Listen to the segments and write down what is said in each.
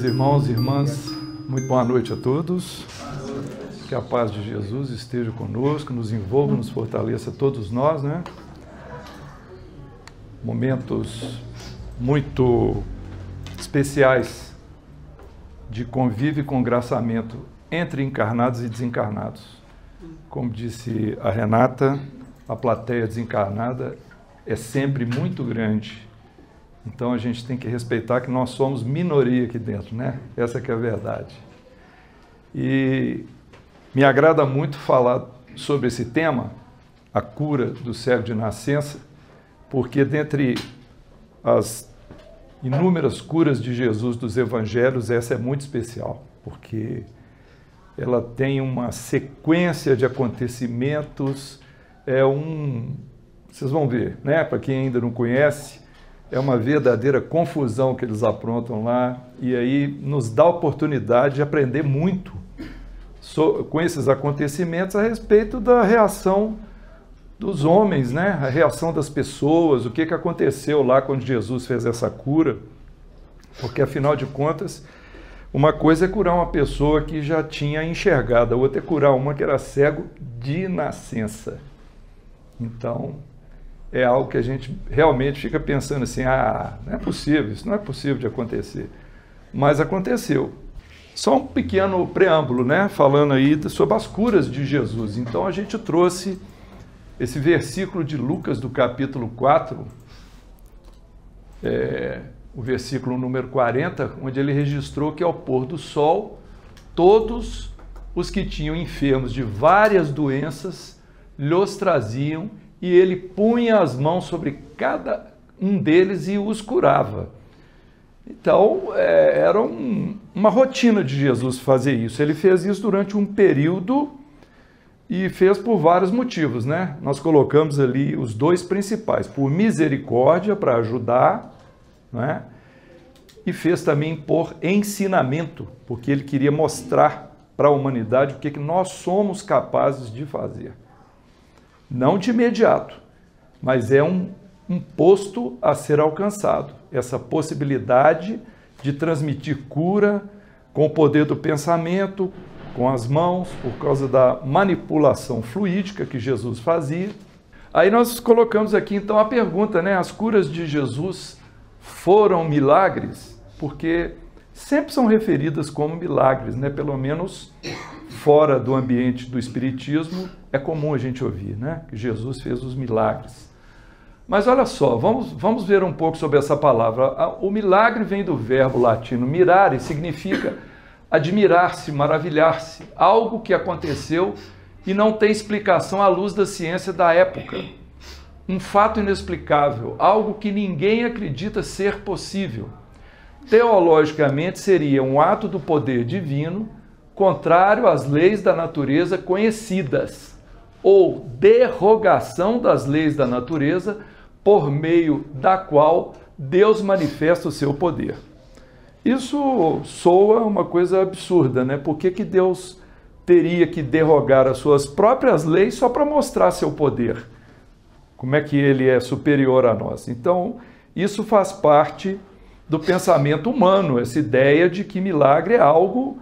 Queridos irmãos e irmãs, muito boa noite a todos. Que a paz de Jesus esteja conosco, nos envolva, nos fortaleça todos nós, né? Momentos muito especiais de convívio e congraçamento entre encarnados e desencarnados. Como disse a Renata, a plateia desencarnada é sempre muito grande. Então a gente tem que respeitar que nós somos minoria aqui dentro, né? Essa que é a verdade. E me agrada muito falar sobre esse tema, a cura do cego de nascença, porque dentre as inúmeras curas de Jesus dos evangelhos, essa é muito especial, porque ela tem uma sequência de acontecimentos, vocês vão ver, né? Para quem ainda não conhece, é uma verdadeira confusão que eles aprontam lá, e aí nos dá a oportunidade de aprender muito com esses acontecimentos a respeito da reação dos homens, né? A reação das pessoas, o que aconteceu lá quando Jesus fez essa cura, porque afinal de contas, uma coisa é curar uma pessoa que já tinha enxergado, a outra é curar uma que era cego de nascença. Então, é algo que a gente realmente fica pensando assim, não é possível, isso não é possível de acontecer. Mas aconteceu. Só um pequeno preâmbulo, né? Falando aí sobre as curas de Jesus. Então a gente trouxe esse versículo de Lucas do capítulo 4, o versículo número 40, onde ele registrou que ao pôr do sol, todos os que tinham enfermos de várias doenças lhes traziam, e ele punha as mãos sobre cada um deles e os curava. Então, era uma rotina de Jesus fazer isso. Ele fez isso durante um período e fez por vários motivos, né? Nós colocamos ali os dois principais, por misericórdia, para ajudar, né? E fez também por ensinamento, porque ele queria mostrar para a humanidade o que nós somos capazes de fazer. Não de imediato, mas é um posto a ser alcançado. Essa possibilidade de transmitir cura com o poder do pensamento, com as mãos, por causa da manipulação fluídica que Jesus fazia. Aí nós colocamos aqui então a pergunta, né? As curas de Jesus foram milagres? Porque sempre são referidas como milagres, né? Pelo menos fora do ambiente do espiritismo, é comum a gente ouvir, né? Que Jesus fez os milagres. Mas olha só, vamos ver um pouco sobre essa palavra. O milagre vem do verbo latino mirare, significa admirar-se, maravilhar-se. Algo que aconteceu e não tem explicação à luz da ciência da época. Um fato inexplicável, algo que ninguém acredita ser possível. Teologicamente seria um ato do poder divino, contrário às leis da natureza conhecidas, ou derrogação das leis da natureza, por meio da qual Deus manifesta o seu poder. Isso soa uma coisa absurda, né? Por que Deus teria que derrogar as suas próprias leis só para mostrar seu poder? Como é que ele é superior a nós? Então, isso faz parte do pensamento humano, essa ideia de que milagre é algo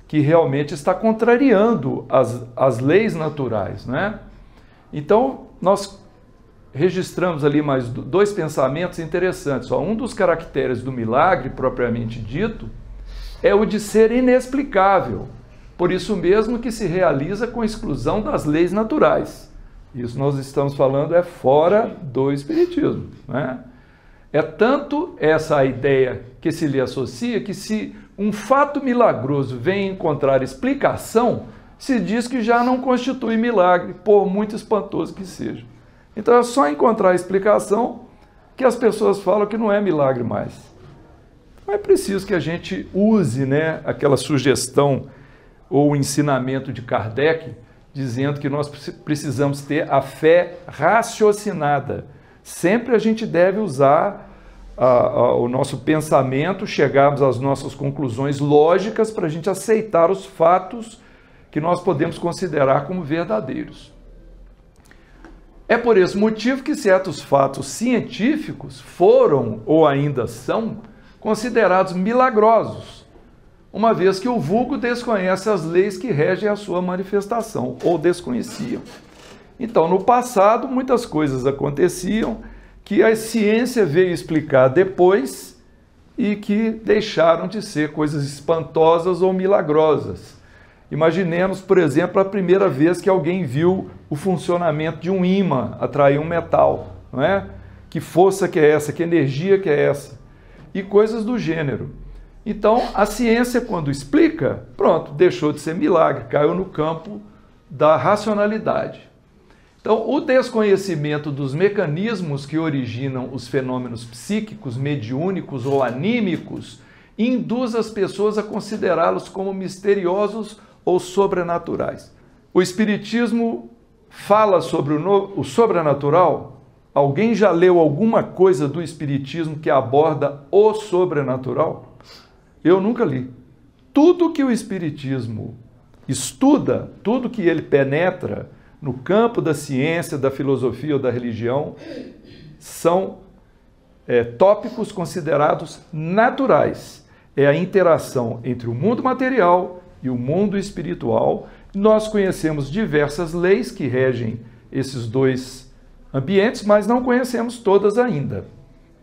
que realmente está contrariando as leis naturais, né? Então, nós registramos ali mais dois pensamentos interessantes. Um dos caracteres do milagre, propriamente dito, é o de ser inexplicável. Por isso mesmo que se realiza com exclusão das leis naturais. Isso nós estamos falando fora do espiritismo, né? É tanto essa a ideia que se lhe associa que se um fato milagroso vem encontrar explicação, se diz que já não constitui milagre, por muito espantoso que seja. Então é só encontrar explicação que as pessoas falam que não é milagre mais. Então é preciso que a gente use, né, aquela sugestão ou ensinamento de Kardec, dizendo que nós precisamos ter a fé raciocinada. Sempre a gente deve usar o nosso pensamento, chegarmos às nossas conclusões lógicas para a gente aceitar os fatos que nós podemos considerar como verdadeiros. É por esse motivo que certos fatos científicos foram ou ainda são considerados milagrosos, uma vez que o vulgo desconhece as leis que regem a sua manifestação, ou desconheciam. Então, no passado, muitas coisas aconteciam que a ciência veio explicar depois e que deixaram de ser coisas espantosas ou milagrosas. Imaginemos, por exemplo, a primeira vez que alguém viu o funcionamento de um ímã atrair um metal, não é? Que força que é essa? Que energia que é essa? E coisas do gênero. Então, a ciência, quando explica, pronto, deixou de ser milagre, caiu no campo da racionalidade. Então, o desconhecimento dos mecanismos que originam os fenômenos psíquicos, mediúnicos ou anímicos induz as pessoas a considerá-los como misteriosos ou sobrenaturais. O Espiritismo fala sobre o sobrenatural? Alguém já leu alguma coisa do Espiritismo que aborda o sobrenatural? Eu nunca li. Tudo que o Espiritismo estuda, tudo que ele penetra no campo da ciência, da filosofia ou da religião, são tópicos considerados naturais. É a interação entre o mundo material e o mundo espiritual. Nós conhecemos diversas leis que regem esses dois ambientes, mas não conhecemos todas ainda.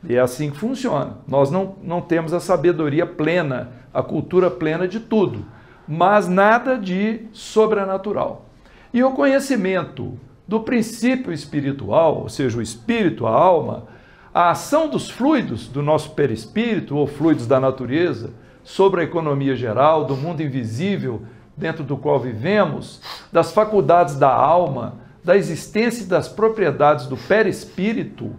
E é assim que funciona. Nós não temos a sabedoria plena, a cultura plena de tudo, mas nada de sobrenatural. E o conhecimento do princípio espiritual, ou seja, o espírito, a alma, a ação dos fluidos do nosso perispírito ou fluidos da natureza sobre a economia geral, do mundo invisível dentro do qual vivemos, das faculdades da alma, da existência e das propriedades do perispírito,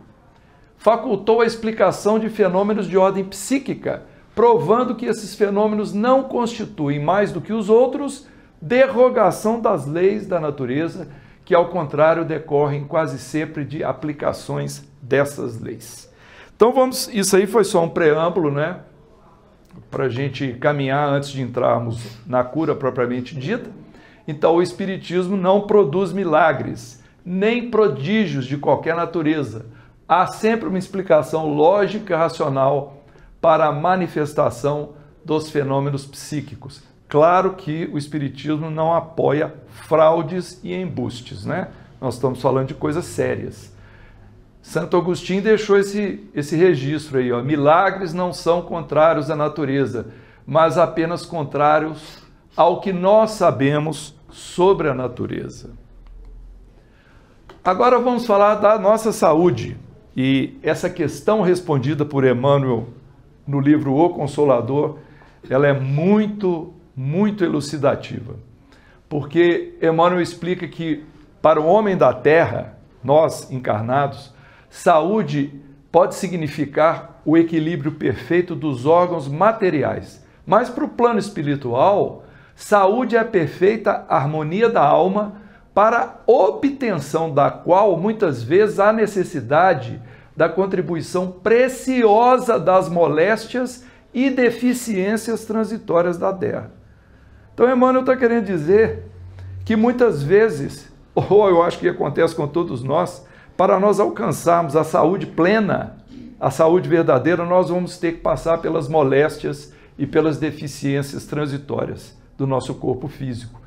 facultou a explicação de fenômenos de ordem psíquica, provando que esses fenômenos não constituem mais do que os outros derrogação das leis da natureza, que ao contrário decorrem quase sempre de aplicações dessas leis. Então isso aí foi só um preâmbulo, né? Para a gente caminhar antes de entrarmos na cura propriamente dita. Então o Espiritismo não produz milagres, nem prodígios de qualquer natureza. Há sempre uma explicação lógica e racional para a manifestação dos fenômenos psíquicos. Claro que o Espiritismo não apoia fraudes e embustes, né? Nós estamos falando de coisas sérias. Santo Agostinho deixou esse registro aí, ó. Milagres não são contrários à natureza, mas apenas contrários ao que nós sabemos sobre a natureza. Agora vamos falar da nossa saúde. E essa questão respondida por Emmanuel no livro O Consolador, ela é muito elucidativa, porque Emmanuel explica que para o homem da Terra, nós encarnados, saúde pode significar o equilíbrio perfeito dos órgãos materiais, mas para o plano espiritual, saúde é a perfeita harmonia da alma, para a obtenção da qual muitas vezes há necessidade da contribuição preciosa das moléstias e deficiências transitórias da Terra. Então, Emmanuel está querendo dizer que muitas vezes, ou eu acho que acontece com todos nós, para nós alcançarmos a saúde plena, a saúde verdadeira, nós vamos ter que passar pelas moléstias e pelas deficiências transitórias do nosso corpo físico.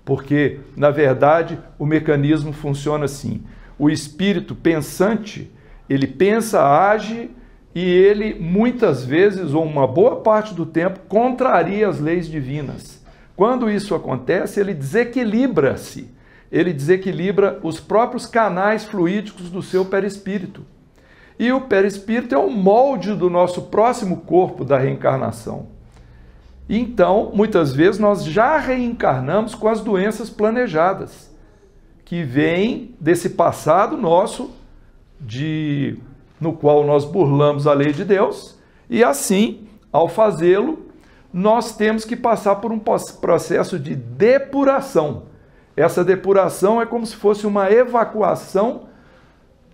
Porque, na verdade, o mecanismo funciona assim. O espírito pensante, ele pensa, age e ele, muitas vezes, ou uma boa parte do tempo, contraria as leis divinas. Quando isso acontece, ele desequilibra-se. Ele desequilibra os próprios canais fluídicos do seu perispírito. E o perispírito é o molde do nosso próximo corpo da reencarnação. Então, muitas vezes, nós já reencarnamos com as doenças planejadas, que vêm desse passado nosso, no qual nós burlamos a lei de Deus, e assim, ao fazê-lo, nós temos que passar por um processo de depuração. Essa depuração é como se fosse uma evacuação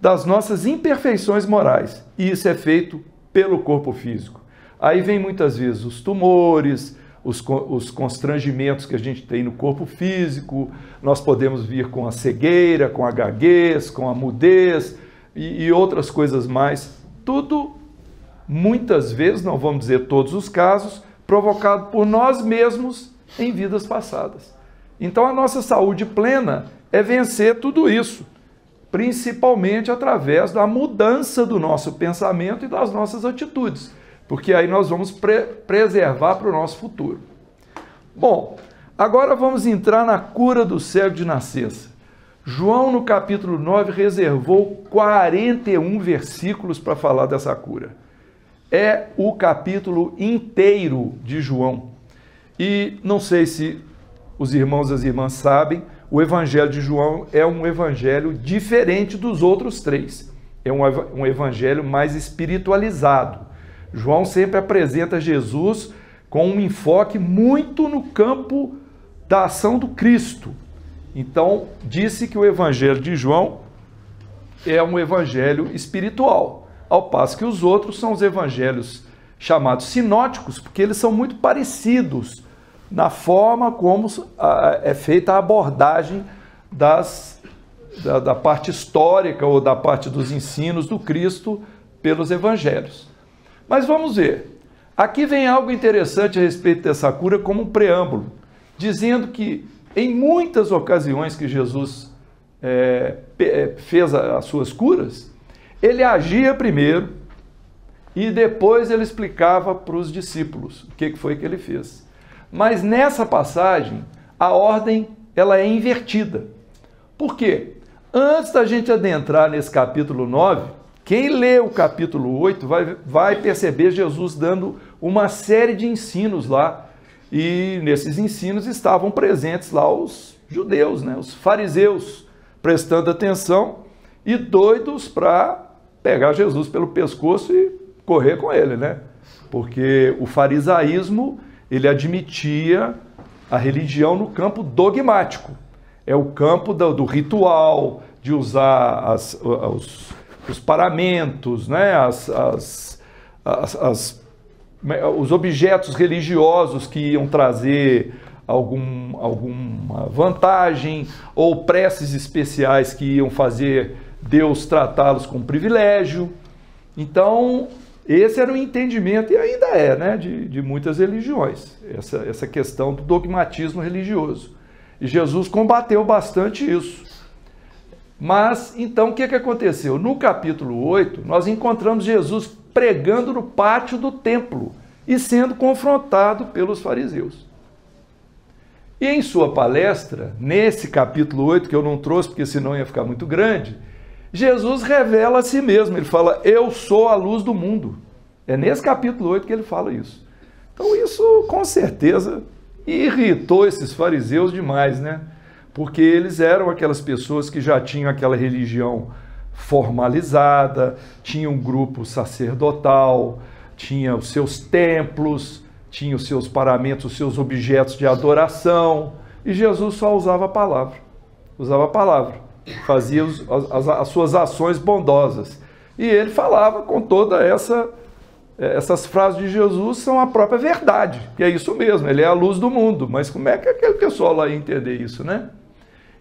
das nossas imperfeições morais, e isso é feito pelo corpo físico. Aí vem muitas vezes os tumores, os constrangimentos que a gente tem no corpo físico, nós podemos vir com a cegueira, com a gaguez, com a mudez e outras coisas mais, tudo muitas vezes, não vamos dizer todos os casos, provocado por nós mesmos em vidas passadas. Então a nossa saúde plena é vencer tudo isso, principalmente através da mudança do nosso pensamento e das nossas atitudes, porque aí nós vamos preservar para o nosso futuro. Bom, agora vamos entrar na cura do cego de nascença. João, no capítulo 9, reservou 41 versículos para falar dessa cura. É o capítulo inteiro de João. E não sei se os irmãos e as irmãs sabem, o evangelho de João é um evangelho diferente dos outros três. É um evangelho mais espiritualizado. João sempre apresenta Jesus com um enfoque muito no campo da ação do Cristo. Então, disse que o evangelho de João é um evangelho espiritual, ao passo que os outros são os evangelhos chamados sinóticos, porque eles são muito parecidos na forma como é feita a abordagem da parte histórica ou da parte dos ensinos do Cristo pelos evangelhos. Mas vamos ver. Aqui vem algo interessante a respeito dessa cura como um preâmbulo, dizendo que em muitas ocasiões que Jesus fez as suas curas, ele agia primeiro e depois ele explicava para os discípulos o que foi que ele fez. Mas nessa passagem, a ordem ela é invertida. Por quê? Antes da gente adentrar nesse capítulo 9, quem lê o capítulo 8 vai perceber Jesus dando uma série de ensinos lá. E nesses ensinos estavam presentes lá os judeus, né? Os fariseus, prestando atenção e doidos para pegar Jesus pelo pescoço e correr com ele, né? Porque o farisaísmo, ele admitia a religião no campo dogmático. É o campo do ritual, de usar os paramentos, né? Os objetos religiosos que iam trazer alguma vantagem, ou preces especiais que iam fazer Deus tratá-los com privilégio. Então, esse era o entendimento, e ainda é, né, de muitas religiões, essa questão do dogmatismo religioso. E Jesus combateu bastante isso. Mas, então, o que aconteceu? No capítulo 8, nós encontramos Jesus pregando no pátio do templo e sendo confrontado pelos fariseus. E em sua palestra, nesse capítulo 8, que eu não trouxe porque senão ia ficar muito grande, Jesus revela a si mesmo, ele fala, eu sou a luz do mundo. É nesse capítulo 8 que ele fala isso. Então isso, com certeza, irritou esses fariseus demais, né? Porque eles eram aquelas pessoas que já tinham aquela religião formalizada, tinha um grupo sacerdotal, tinha os seus templos, tinha os seus paramentos, os seus objetos de adoração, e Jesus só usava a palavra, fazia as suas ações bondosas. E ele falava com toda essas frases de Jesus são a própria verdade, que é isso mesmo, ele é a luz do mundo, mas como é que aquele pessoal lá ia entender isso, né?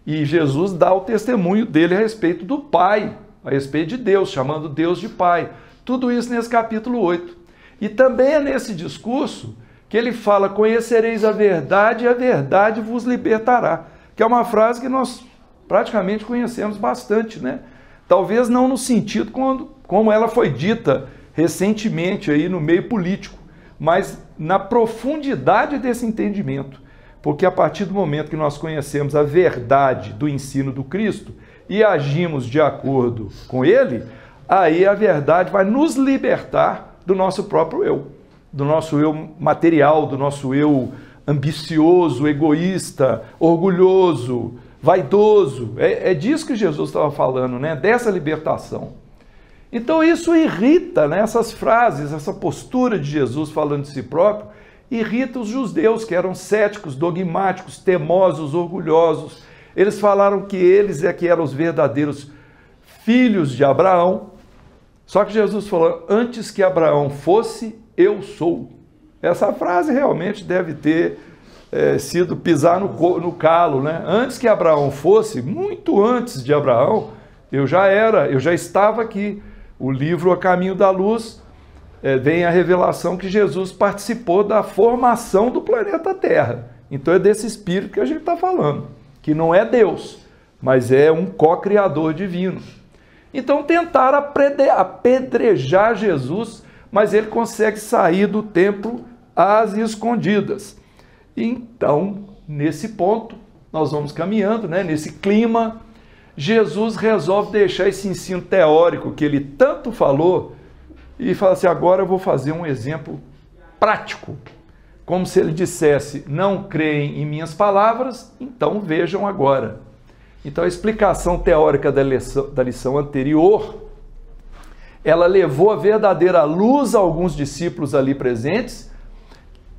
E Jesus dá o testemunho dele a respeito do Pai, a respeito de Deus, chamando Deus de Pai. Tudo isso nesse capítulo 8. E também é nesse discurso que ele fala, conhecereis a verdade e a verdade vos libertará, que é uma frase que nós praticamente conhecemos bastante, né? Talvez não no sentido como ela foi dita recentemente aí no meio político, mas na profundidade desse entendimento. Porque a partir do momento que nós conhecemos a verdade do ensino do Cristo e agimos de acordo com ele, aí a verdade vai nos libertar do nosso próprio eu, do nosso eu material, do nosso eu ambicioso, egoísta, orgulhoso, vaidoso. É disso que Jesus estava falando, né? Dessa libertação. Então isso irrita, né? Essas frases, essa postura de Jesus falando de si próprio, irrita os judeus que eram céticos, dogmáticos, temosos, orgulhosos. Eles falaram que eles é que eram os verdadeiros filhos de Abraão. Só que Jesus falou, antes que Abraão fosse, eu sou. Essa frase realmente deve ter sido pisar no calo, né? Antes que Abraão fosse, muito antes de Abraão, eu já estava aqui. O livro A Caminho da Luz vem a revelação que Jesus participou da formação do planeta Terra. Então é desse Espírito que a gente está falando, que não é Deus, mas é um co-criador divino. Então tentaram apedrejar Jesus, mas ele consegue sair do templo às escondidas. Então, nesse ponto, nós vamos caminhando, né? Nesse clima, Jesus resolve deixar esse ensino teórico que ele tanto falou e fala assim, agora eu vou fazer um exemplo prático. Como se ele dissesse, não creem em minhas palavras, então vejam agora. Então a explicação teórica da lição anterior, ela levou a verdadeira luz a alguns discípulos ali presentes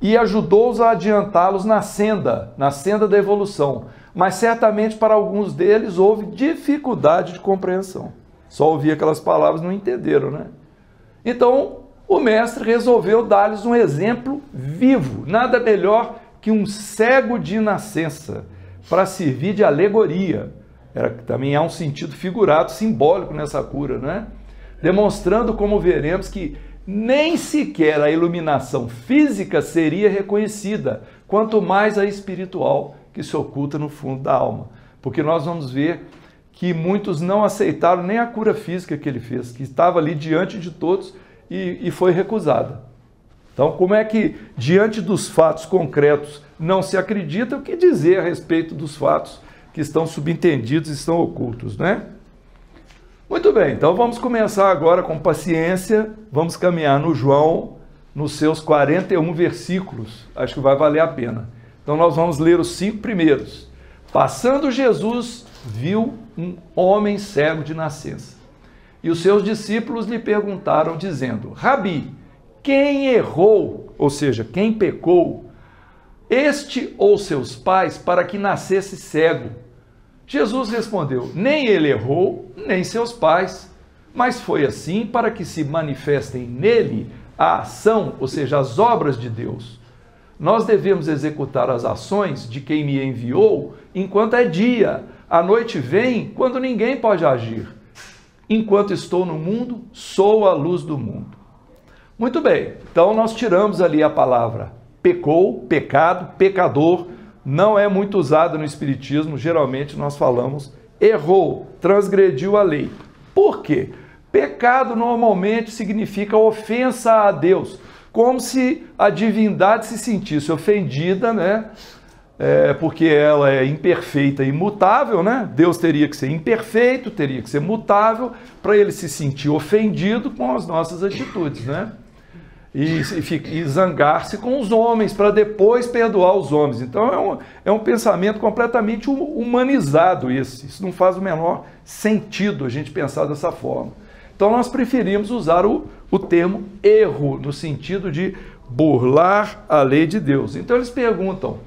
e ajudou-os a adiantá-los na senda da evolução. Mas certamente para alguns deles houve dificuldade de compreensão. Só ouvir aquelas palavras não entenderam, né? Então o mestre resolveu dar-lhes um exemplo vivo, nada melhor que um cego de nascença, para servir de alegoria. Também há um sentido figurado, simbólico nessa cura, né? Demonstrando, como veremos, que nem sequer a iluminação física seria reconhecida, quanto mais a espiritual que se oculta no fundo da alma. Porque nós vamos ver que muitos não aceitaram nem a cura física que ele fez, que estava ali diante de todos e foi recusada. Então, como é que, diante dos fatos concretos, não se acredita, o que dizer a respeito dos fatos que estão subentendidos e estão ocultos, né? Muito bem, então vamos começar agora com paciência, vamos caminhar no João, nos seus 41 versículos, acho que vai valer a pena. Então nós vamos ler os 5 primeiros. Passando Jesus, viu um homem cego de nascença. E os seus discípulos lhe perguntaram, dizendo, Rabi, quem errou, ou seja, quem pecou, este ou seus pais, para que nascesse cego? Jesus respondeu, nem ele errou, nem seus pais, mas foi assim para que se manifestem nele a ação, ou seja, as obras de Deus. Nós devemos executar as ações de quem me enviou enquanto é dia. A noite vem quando ninguém pode agir. Enquanto estou no mundo, sou a luz do mundo. Muito bem, então nós tiramos ali a palavra pecou, pecado, pecador, não é muito usado no Espiritismo, geralmente nós falamos errou, transgrediu a lei. Por quê? Pecado normalmente significa ofensa a Deus, como se a divindade se sentisse ofendida, né? Porque ela é imperfeita e imutável, né? Deus teria que ser imperfeito, teria que ser mutável, para ele se sentir ofendido com as nossas atitudes, né? E zangar-se com os homens, para depois perdoar os homens. Então é um pensamento completamente humanizado esse. Isso não faz o menor sentido a gente pensar dessa forma. Então nós preferimos usar o termo erro, no sentido de burlar a lei de Deus. Então eles perguntam,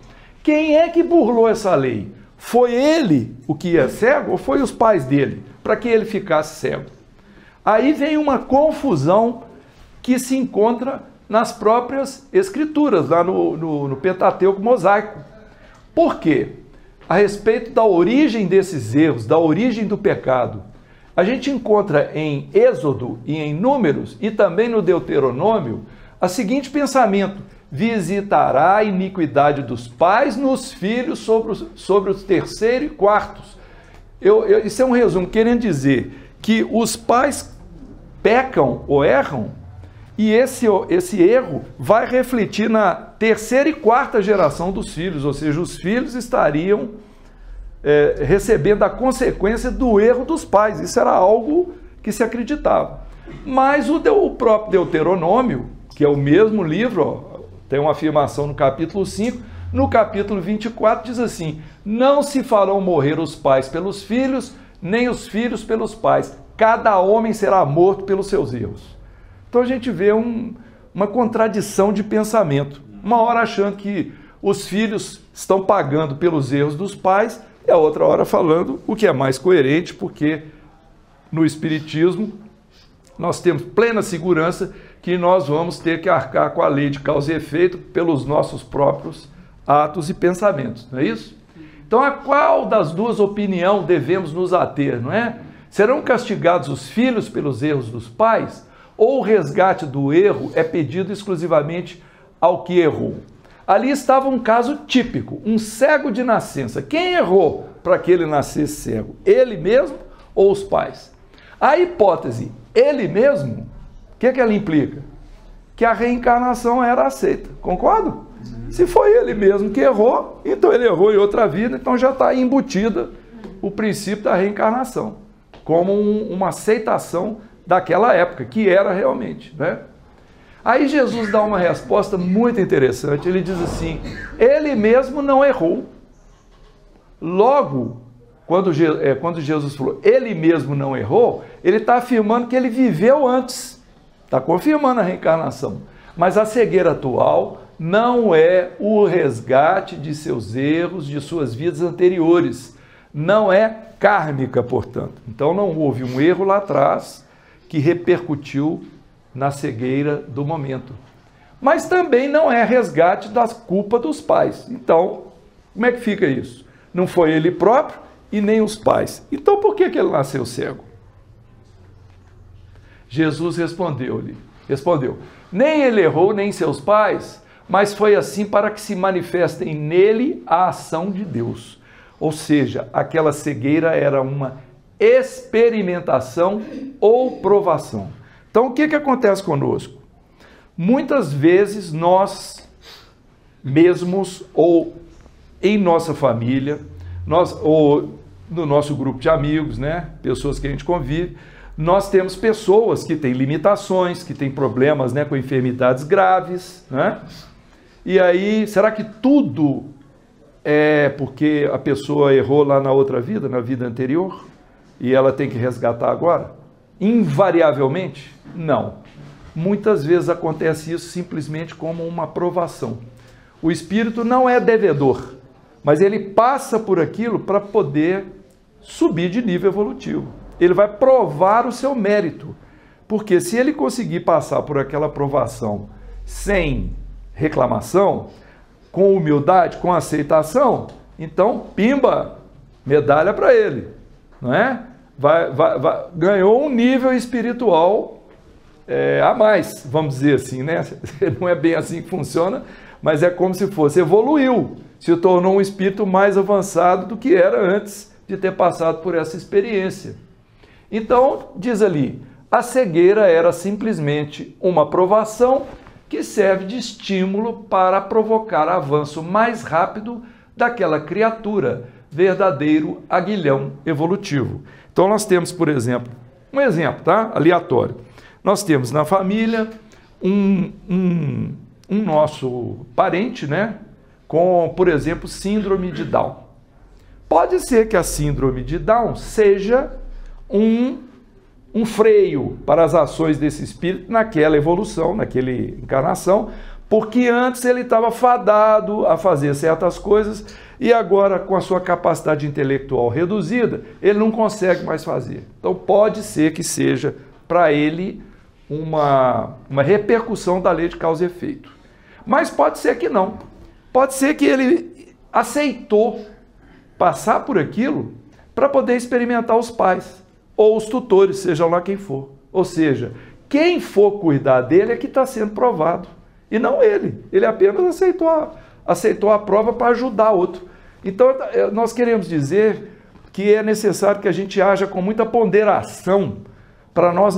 quem é que burlou essa lei? Foi ele o que é cego ou foi os pais dele, para que ele ficasse cego? Aí vem uma confusão que se encontra nas próprias escrituras, lá no Pentateuco mosaico. Por quê? A respeito da origem desses erros, da origem do pecado, a gente encontra em Êxodo e em Números e também no Deuteronômio o seguinte pensamento, visitará a iniquidade dos pais nos filhos sobre os terceiros e quartos. Isso é um resumo, querendo dizer que os pais pecam ou erram e esse erro vai refletir na terceira e quarta geração dos filhos, ou seja, os filhos estariam recebendo a consequência do erro dos pais. Isso era algo que se acreditava. Mas o próprio Deuteronômio, que é o mesmo livro, tem uma afirmação no capítulo 5, no capítulo 24 diz assim, não se farão morrer os pais pelos filhos, nem os filhos pelos pais, cada homem será morto pelos seus erros. Então a gente vê uma contradição de pensamento, uma hora achando que os filhos estão pagando pelos erros dos pais, e a outra hora falando o que é mais coerente, porque no Espiritismo nós temos plena segurança que nós vamos ter que arcar com a lei de causa e efeito pelos nossos próprios atos e pensamentos, não é isso? Então a qual das duas opiniões devemos nos ater, não é? Serão castigados os filhos pelos erros dos pais? ou o resgate do erro é pedido exclusivamente ao que errou? Ali estava um caso típico, um cego de nascença. Quem errou para que ele nascesse cego? Ele mesmo ou os pais? A hipótese, ele mesmo, o que ela implica? Que a reencarnação era aceita, concorda? Se foi ele mesmo que errou, então ele errou em outra vida, então já está embutida o princípio da reencarnação, como uma aceitação daquela época, que era realmente, né? Aí Jesus dá uma resposta muito interessante, ele diz assim, ele mesmo não errou. Logo, quando Jesus falou, ele mesmo não errou, ele está afirmando que ele viveu antes, está confirmando a reencarnação. Mas a cegueira atual não é o resgate de seus erros, de suas vidas anteriores. Não é kármica, portanto. Então não houve um erro lá atrás que repercutiu na cegueira do momento. Mas também não é resgate da culpa dos pais. Então, como é que fica isso? Não foi ele próprio e nem os pais. Então por que ele nasceu cego? Jesus respondeu, nem ele errou, nem seus pais, mas foi assim para que se manifestem nele a ação de Deus. Ou seja, aquela cegueira era uma experimentação ou provação. Então, o que acontece conosco? Muitas vezes nós mesmos, ou em nossa família, ou no nosso grupo de amigos, né, pessoas que a gente convive, nós temos pessoas que têm limitações, que têm problemas, né, com enfermidades graves, né? E aí, será que tudo é porque a pessoa errou lá na outra vida, na vida anterior, e ela tem que resgatar agora? Invariavelmente, não. Muitas vezes acontece isso simplesmente como uma provação. O espírito não é devedor, mas ele passa por aquilo para poder subir de nível evolutivo. Ele vai provar o seu mérito, porque se ele conseguir passar por aquela provação sem reclamação, com humildade, com aceitação, então, pimba, medalha para ele, não é? Ganhou um nível espiritual a mais, vamos dizer assim, né? Não é bem assim que funciona, mas é como se fosse, evoluiu, se tornou um espírito mais avançado do que era antes de ter passado por essa experiência. Então, diz ali, a cegueira era simplesmente uma provação que serve de estímulo para provocar avanço mais rápido daquela criatura, verdadeiro aguilhão evolutivo. Então nós temos, por exemplo, um exemplo, tá? Aleatório. Nós temos na família um nosso parente, né? Com, por exemplo, síndrome de Down. Pode ser que a síndrome de Down seja um freio para as ações desse espírito naquela evolução, naquela encarnação, porque antes ele estava fadado a fazer certas coisas e agora, com a sua capacidade intelectual reduzida, ele não consegue mais fazer. Então pode ser que seja para ele uma repercussão da lei de causa e efeito. Mas pode ser que não. Pode ser que ele aceitou passar por aquilo para poder experimentar os pais ou os tutores, seja lá quem for. Ou seja, quem for cuidar dele é que está sendo provado, e não ele. Ele apenas aceitou a prova para ajudar outro. Então, nós queremos dizer que é necessário que a gente haja com muita ponderação para nós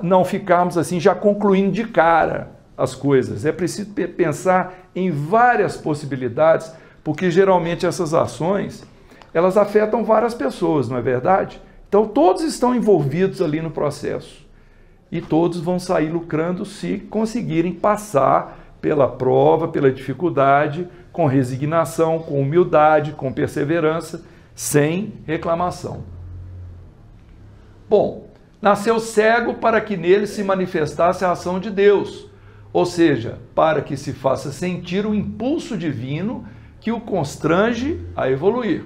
não ficarmos assim já concluindo de cara as coisas. É preciso pensar em várias possibilidades, porque geralmente essas ações, elas afetam várias pessoas, não é verdade? Então todos estão envolvidos ali no processo e todos vão sair lucrando se conseguirem passar pela prova, pela dificuldade, com resignação, com humildade, com perseverança, sem reclamação. Bom, nasceu cego para que nele se manifestasse a ação de Deus, ou seja, para que se faça sentir o impulso divino que o constrange a evoluir.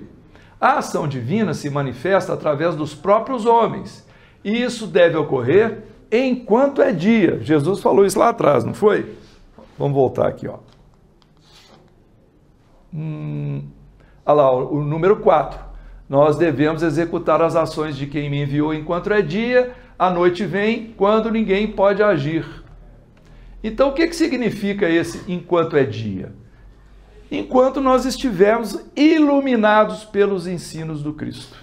A ação divina se manifesta através dos próprios homens, e isso deve ocorrer enquanto é dia. Jesus falou isso lá atrás, não foi? Vamos voltar aqui, ó. Olha lá, o número 4. Nós devemos executar as ações de quem me enviou enquanto é dia, a noite vem quando ninguém pode agir. Então, o que significa esse enquanto é dia? Enquanto nós estivermos iluminados pelos ensinos do Cristo.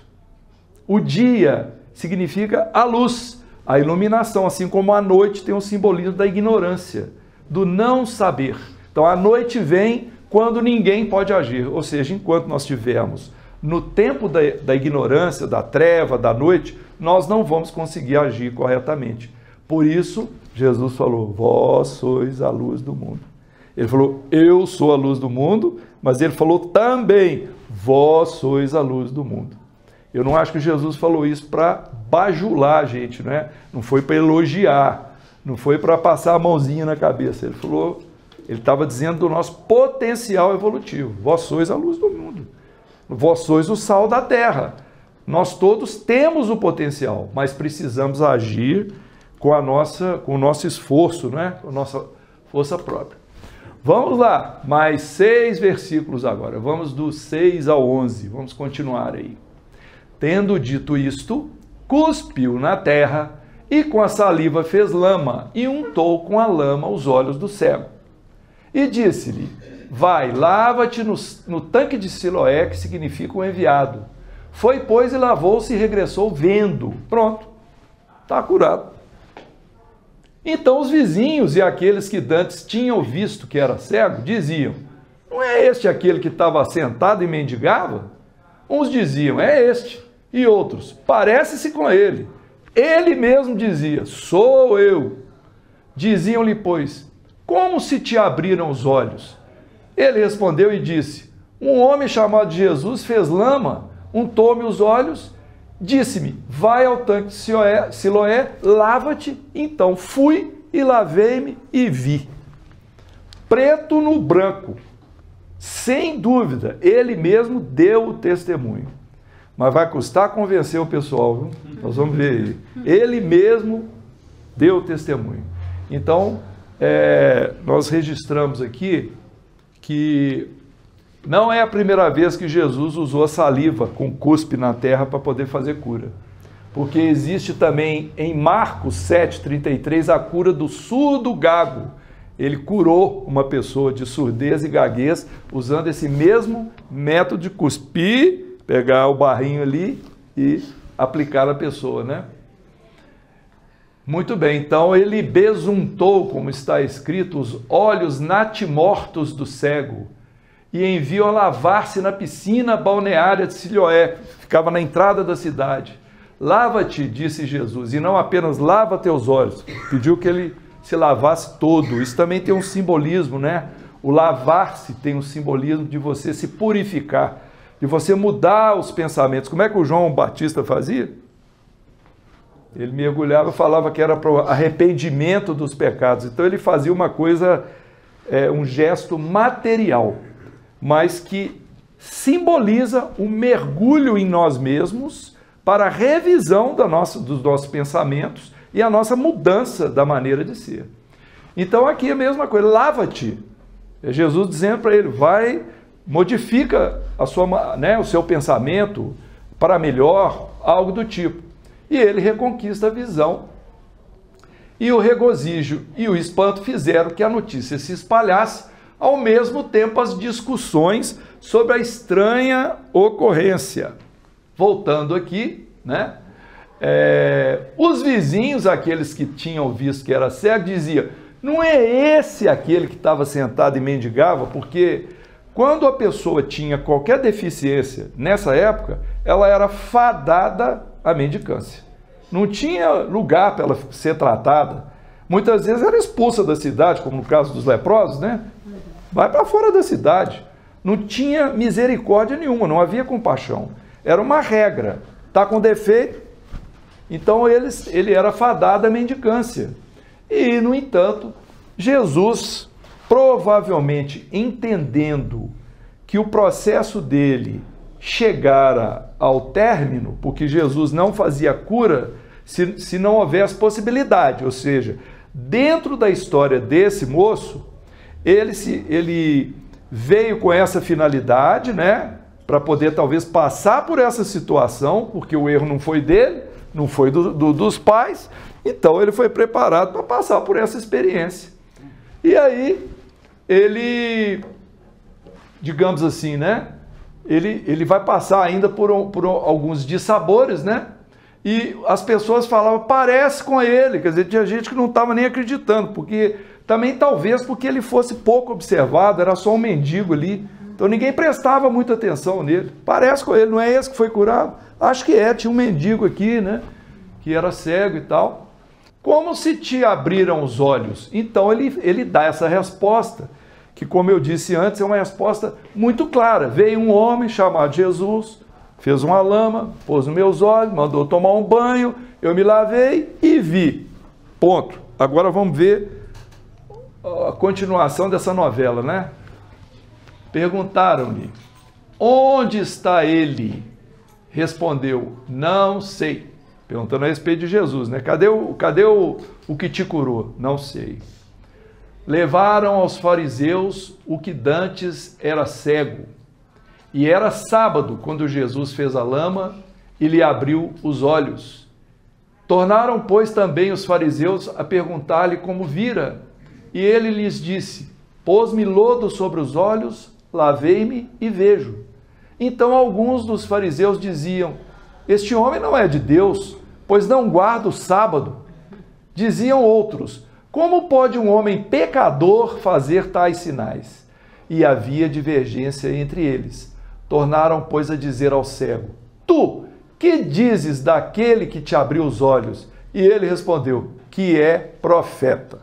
O dia significa a luz, a iluminação, assim como a noite tem um simbolismo da ignorância, do não saber. Então, a noite vem quando ninguém pode agir, ou seja, enquanto nós estivermos no tempo da ignorância, da treva, da noite, nós não vamos conseguir agir corretamente. Por isso, Jesus falou, vós sois a luz do mundo. Ele falou, eu sou a luz do mundo, mas ele falou também, vós sois a luz do mundo. Eu não acho que Jesus falou isso para bajular a gente, né? Não foi para elogiar, não foi para passar a mãozinha na cabeça. Ele falou, ele estava dizendo do nosso potencial evolutivo. Vós sois a luz do mundo. Vós sois o sal da terra. Nós todos temos o potencial, mas precisamos agir com o nosso esforço, né? Com a nossa força própria. Vamos lá, mais 6 versículos agora. Vamos do 6 ao 11. Vamos continuar aí. Tendo dito isto, cuspiu na terra e com a saliva fez lama e untou com a lama os olhos do cego. E disse-lhe, vai, lava-te no tanque de Siloé, que significa o enviado. Foi, pois, e lavou-se e regressou vendo. Pronto, está curado. Então os vizinhos e aqueles que dantes tinham visto que era cego, diziam, não é este aquele que estava sentado e mendigava? Uns diziam, é este. E outros, parece-se com ele. Ele mesmo dizia, sou eu. Diziam-lhe, pois, como se te abriram os olhos? Ele respondeu e disse, um homem chamado Jesus fez lama, untou-me os olhos, disse-me, vai ao tanque de Siloé, lava-te. Então fui e lavei-me e vi. Preto no branco, sem dúvida, ele mesmo deu o testemunho. Mas vai custar convencer o pessoal, viu? Nós vamos ver aí. Ele mesmo deu o testemunho. Então, nós registramos aqui que não é a primeira vez que Jesus usou a saliva com cuspe na terra para poder fazer cura. Porque existe também em Marcos 7,33 a cura do surdo gago. Ele curou uma pessoa de surdez e gaguez usando esse mesmo método de cuspir, pegar o barrinho ali e aplicar na pessoa, né? Muito bem, então ele besuntou, como está escrito, os olhos natimortos do cego e enviou a lavar-se na piscina balneária de Siloé, ficava na entrada da cidade. Lava-te, disse Jesus, e não apenas lava teus olhos, pediu que ele se lavasse todo. Isso também tem um simbolismo, né? O lavar-se tem um simbolismo de você se purificar, de você mudar os pensamentos. Como é que o João Batista fazia? Ele mergulhava e falava que era para o arrependimento dos pecados. Então ele fazia uma coisa, um gesto material, mas que simboliza o mergulho em nós mesmos para a revisão dos nossos pensamentos e a nossa mudança da maneira de ser. Então aqui é a mesma coisa, lava-te. É Jesus dizendo para ele, vai, modifica o seu pensamento para melhor, algo do tipo. E ele reconquista a visão. E o regozijo e o espanto fizeram que a notícia se espalhasse, ao mesmo tempo as discussões sobre a estranha ocorrência. Voltando aqui, né? Os vizinhos, aqueles que tinham visto que era cego, diziam, não é esse aquele que estava sentado e mendigava? Porque quando a pessoa tinha qualquer deficiência, nessa época, ela era fadada à mendicância. Não tinha lugar para ela ser tratada. Muitas vezes era expulsa da cidade, como no caso dos leprosos, né? Vai para fora da cidade. Não tinha misericórdia nenhuma, não havia compaixão. Era uma regra. Está com defeito, então ele era fadado à mendicância. E, no entanto, Jesus, provavelmente entendendo que o processo dele chegara ao término, porque Jesus não fazia cura se não houvesse possibilidade, ou seja, dentro da história desse moço, ele veio com essa finalidade, né, para poder talvez passar por essa situação, porque o erro não foi dele, não foi dos pais, então ele foi preparado para passar por essa experiência. E aí, ele, digamos assim, né? Ele vai passar ainda por alguns dissabores, né? E as pessoas falavam, parece com ele, quer dizer, tinha gente que não estava nem acreditando, porque também talvez porque ele fosse pouco observado, era só um mendigo ali, então ninguém prestava muita atenção nele. Parece com ele, não é esse que foi curado? Acho que tinha um mendigo aqui, né? Que era cego e tal. Como se te abriram os olhos? Então ele dá essa resposta, que como eu disse antes, é uma resposta muito clara. Veio um homem chamado Jesus, fez uma lama, pôs nos meus olhos, mandou tomar um banho, eu me lavei e vi. Ponto. Agora vamos ver a continuação dessa novela, né? Perguntaram-lhe, onde está ele? Respondeu, não sei. Perguntando a respeito de Jesus, né? Cadê o que te curou? Não sei. Levaram aos fariseus o que dantes era cego. E era sábado quando Jesus fez a lama e lhe abriu os olhos. Tornaram, pois, também os fariseus a perguntar-lhe como vira. E ele lhes disse, pôs-me lodo sobre os olhos, lavei-me e vejo. Então alguns dos fariseus diziam, este homem não é de Deus, pois não guarda o sábado. Diziam outros, como pode um homem pecador fazer tais sinais? E havia divergência entre eles. Tornaram, pois, a dizer ao cego, tu, que dizes daquele que te abriu os olhos? E ele respondeu, que é profeta.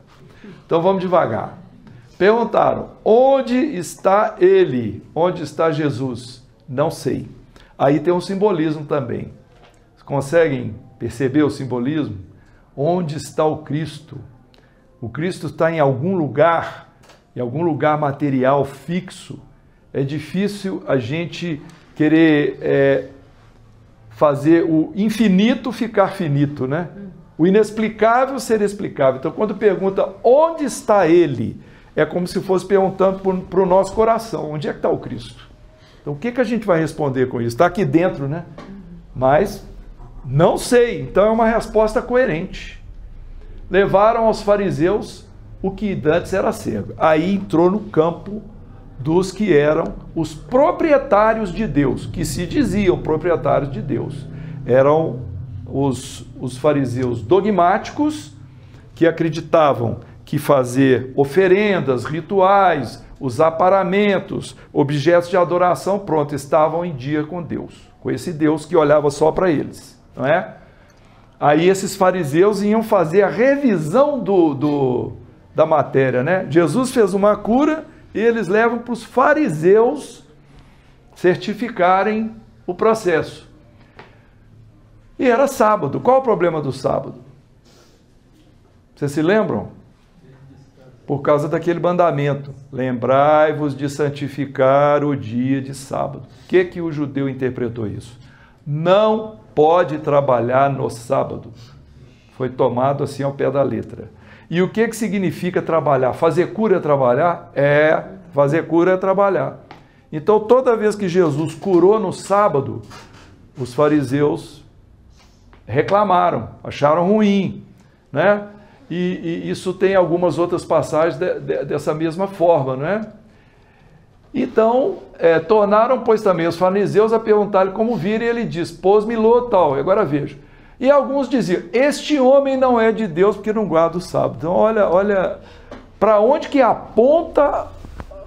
Então vamos devagar. Perguntaram, onde está ele? Onde está Jesus? Não sei. Aí tem um simbolismo também. Conseguem perceber o simbolismo? Onde está o Cristo? O Cristo está em algum lugar material fixo. É difícil a gente querer fazer o infinito ficar finito, né? O inexplicável ser explicável. Então, quando pergunta onde está ele, é como se fosse perguntando para o nosso coração, onde é que está o Cristo? Então, o que a gente vai responder com isso? Está aqui dentro, né? Mas não sei. Então, é uma resposta coerente. Levaram aos fariseus o que dantes era cego. Aí entrou no campo dos que eram os proprietários de Deus, que se diziam proprietários de Deus. Eram os fariseus dogmáticos, que acreditavam que fazer oferendas, rituais, usar paramentos, objetos de adoração, pronto, estavam em dia com Deus, com esse Deus que olhava só para eles, não é? Aí esses fariseus iam fazer a revisão da matéria, né? Jesus fez uma cura e eles levam para os fariseus certificarem o processo. E era sábado. Qual o problema do sábado? Vocês se lembram? Por causa daquele mandamento. Lembrai-vos de santificar o dia de sábado. O que o judeu interpretou isso? Não pode trabalhar no sábado. Foi tomado assim ao pé da letra. E o que significa trabalhar? Fazer cura é trabalhar? Fazer cura é trabalhar. Então, toda vez que Jesus curou no sábado, os fariseus reclamaram, acharam ruim, né? E isso tem algumas outras passagens dessa mesma forma, não é? Então, tornaram, pois, também os fariseus a perguntar-lhe como vira, e ele diz, pôs-me lodo tal, e agora veja. E alguns diziam, este homem não é de Deus porque não guarda o sábado. Então, olha para onde que aponta,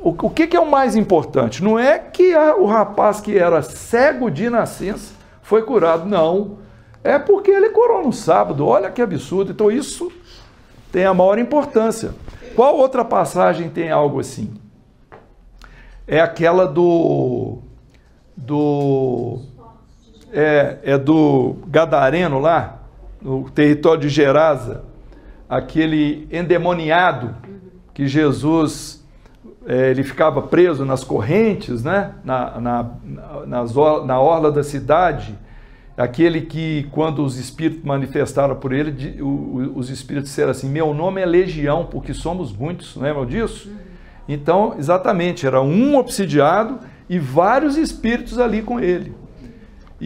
o que é o mais importante? Não é que o rapaz que era cego de nascença foi curado, não. É porque ele curou no sábado, olha que absurdo. Então, isso tem a maior importância. Qual outra passagem tem algo assim? É aquela do Gadareno lá, no território de Gerasa, aquele endemoniado que Jesus, ele ficava preso nas correntes, né? na orla da cidade, aquele que, quando os espíritos manifestaram por ele, os espíritos disseram assim, meu nome é Legião, porque somos muitos, lembram disso? Então, exatamente, era um obsidiado e vários espíritos ali com ele.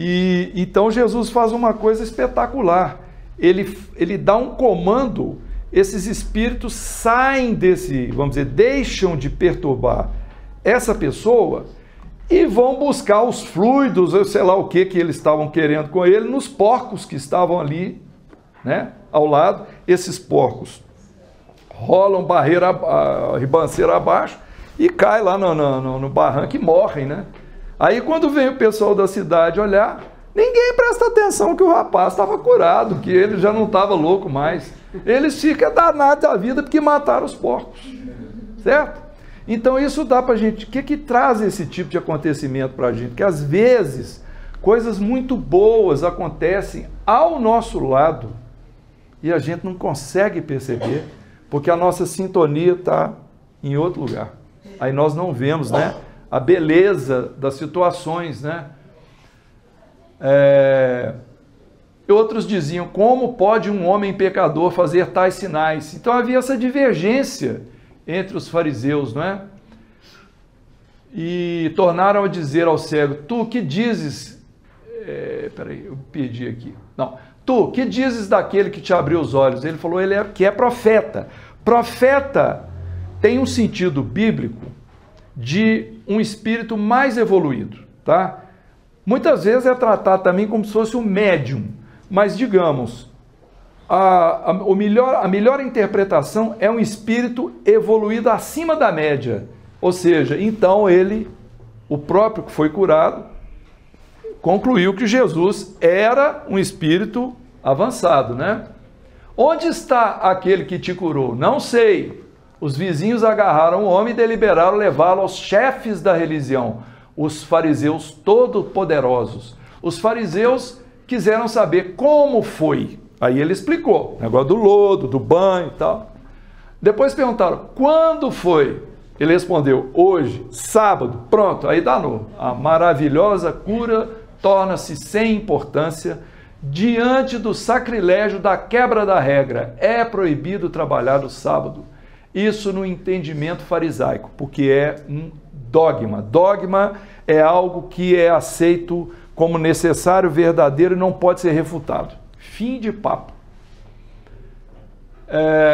E então Jesus faz uma coisa espetacular. Ele dá um comando, esses espíritos saem desse, vamos dizer, deixam de perturbar essa pessoa e vão buscar os fluidos, eu sei lá o que eles estavam querendo com ele, nos porcos que estavam ali, né, ao lado. Esses porcos rolam barreira, ribanceira abaixo e caem lá no barranco e morrem, né? Aí quando vem o pessoal da cidade olhar, ninguém presta atenção que o rapaz estava curado, que ele já não estava louco mais. Eles ficam danados da vida porque mataram os porcos, certo? Então isso dá para a gente, o que traz esse tipo de acontecimento para a gente? Que às vezes coisas muito boas acontecem ao nosso lado e a gente não consegue perceber, porque a nossa sintonia está em outro lugar. Aí nós não vemos, né, a beleza das situações, né? Outros diziam, como pode um homem pecador fazer tais sinais? Então havia essa divergência entre os fariseus, não é? E tornaram a dizer ao cego, tu que dizes, peraí, eu perdi aqui, não, tu que dizes daquele que te abriu os olhos? Ele falou, que é profeta. Profeta tem um sentido bíblico de um espírito mais evoluído, tá? Muitas vezes é tratado também como se fosse um médium, mas digamos, a melhor interpretação é um espírito evoluído acima da média, ou seja, então o próprio que foi curado, concluiu que Jesus era um espírito avançado, né? Onde está aquele que te curou? Não sei. Os vizinhos agarraram o homem e deliberaram levá-lo aos chefes da religião, os fariseus todo-poderosos. Os fariseus quiseram saber como foi. Aí ele explicou, o negócio do lodo, do banho e tal. Depois perguntaram, quando foi? Ele respondeu, hoje, sábado. Pronto, aí danou. A maravilhosa cura torna-se sem importância diante do sacrilégio da quebra da regra. É proibido trabalhar no sábado. Isso no entendimento farisaico, porque é um dogma. Dogma é algo que é aceito como necessário, verdadeiro e não pode ser refutado. Fim de papo.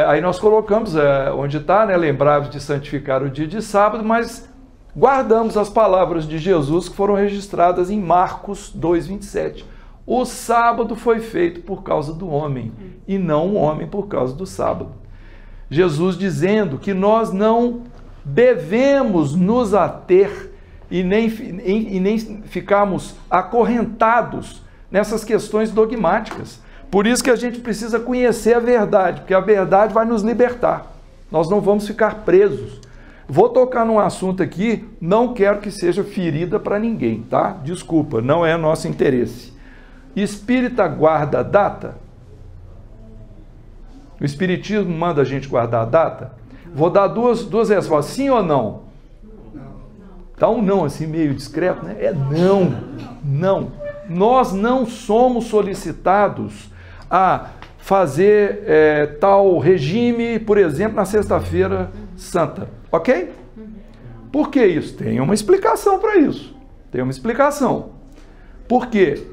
Aí nós colocamos onde está, né, lembrai-vos de santificar o dia de sábado, mas guardamos as palavras de Jesus que foram registradas em Marcos 2:27. O sábado foi feito por causa do homem e não o homem por causa do sábado. Jesus dizendo que nós não devemos nos ater e nem ficarmos acorrentados nessas questões dogmáticas. Por isso que a gente precisa conhecer a verdade, porque a verdade vai nos libertar. Nós não vamos ficar presos. Vou tocar num assunto aqui, não quero que seja ferida para ninguém, tá? Desculpa, não é nosso interesse. Espírita guarda a data? O Espiritismo manda a gente guardar a data? Vou dar duas respostas, sim ou não? Tá um não assim meio discreto, né? É não, não. Nós não somos solicitados a fazer tal regime, por exemplo, na Sexta-feira Santa, ok? Por que isso? Tem uma explicação para isso. Tem uma explicação. Por quê?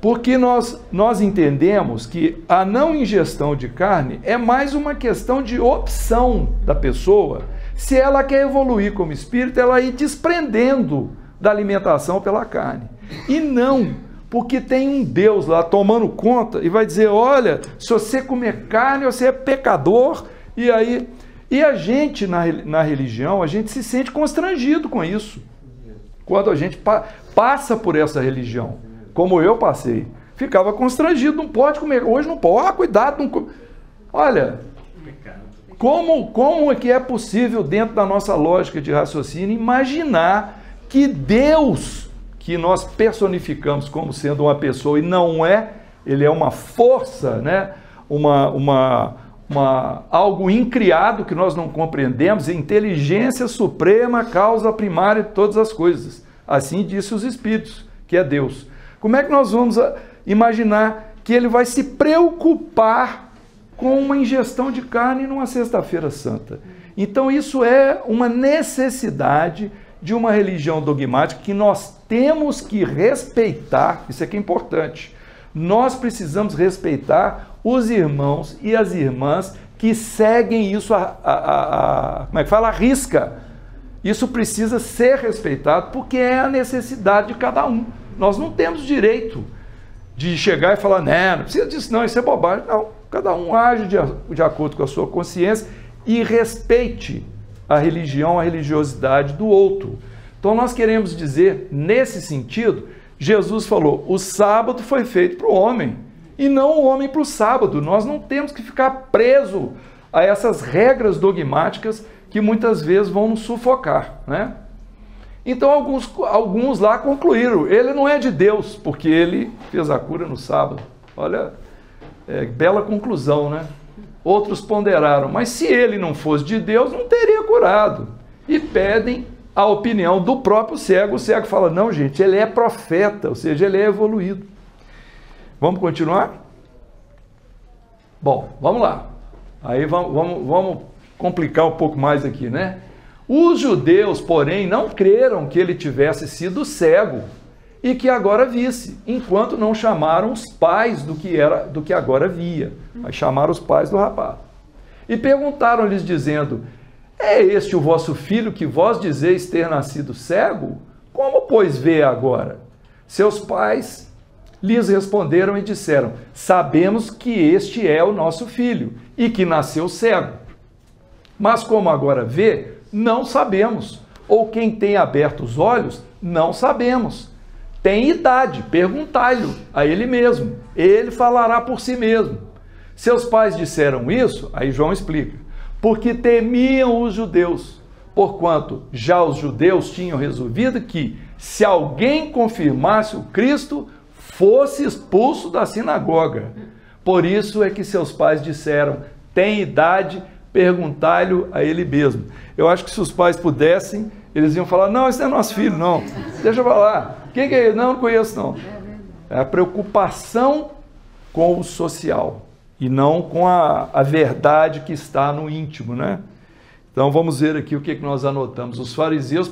Porque nós entendemos que a não ingestão de carne é mais uma questão de opção da pessoa. Se ela quer evoluir como espírito, ela ir desprendendo da alimentação pela carne. E não, porque tem um Deus lá tomando conta e vai dizer, olha, se você comer carne, você é pecador. E a gente, na religião, a gente se sente constrangido com isso. Quando a gente passa por essa religião. Como eu passei, ficava constrangido, não pode comer, hoje não pode, cuidado, não come. Olha, como é que é possível, dentro da nossa lógica de raciocínio, imaginar que Deus, que nós personificamos como sendo uma pessoa e não é, ele é uma força, né? Algo incriado que nós não compreendemos, inteligência suprema, causa primária de todas as coisas. Assim disse os Espíritos, que é Deus. Como é que nós vamos imaginar que ele vai se preocupar com uma ingestão de carne numa Sexta-feira Santa? Então isso é uma necessidade de uma religião dogmática que nós temos que respeitar, isso aqui é importante, nós precisamos respeitar os irmãos e as irmãs que seguem isso como é que fala? À risca. Isso precisa ser respeitado porque é a necessidade de cada um. Nós não temos direito de chegar e falar, não precisa disso não, isso é bobagem. Não, cada um age de acordo com a sua consciência e respeite a religião, a religiosidade do outro. Então nós queremos dizer, nesse sentido, Jesus falou, o sábado foi feito para o homem, e não o homem para o sábado. Nós não temos que ficar preso a essas regras dogmáticas que muitas vezes vão nos sufocar, né? Então alguns lá concluíram, ele não é de Deus, porque ele fez a cura no sábado. Olha, bela conclusão, né? Outros ponderaram, mas se ele não fosse de Deus, não teria curado. E pedem a opinião do próprio cego. O cego fala, não gente, ele é profeta, ou seja, ele é evoluído. Vamos continuar? Bom, vamos lá. Aí vamos complicar um pouco mais aqui, né? Os judeus, porém, não creram que ele tivesse sido cego e que agora visse, enquanto não chamaram os pais do que agora via. Aí chamaram os pais do rapaz. E perguntaram-lhes dizendo, é este o vosso filho que vós dizeis ter nascido cego? Como, pois, vê agora? Seus pais lhes responderam e disseram, sabemos que este é o nosso filho e que nasceu cego. Mas como agora vê, não sabemos. Ou quem tem aberto os olhos, não sabemos. Tem idade, perguntai-lhe a ele mesmo. Ele falará por si mesmo. Seus pais disseram isso, aí João explica, porque temiam os judeus, porquanto já os judeus tinham resolvido que, se alguém confirmasse o Cristo, fosse expulso da sinagoga. Por isso é que seus pais disseram, tem idade, perguntai-lhe a ele mesmo. Eu acho que se os pais pudessem, eles iam falar, não, esse não é nosso filho, não. Deixa eu falar. Quem que é ele? Não conheço, não. É a preocupação com o social e não com a verdade que está no íntimo, né? Então vamos ver aqui o que nós anotamos. Os fariseus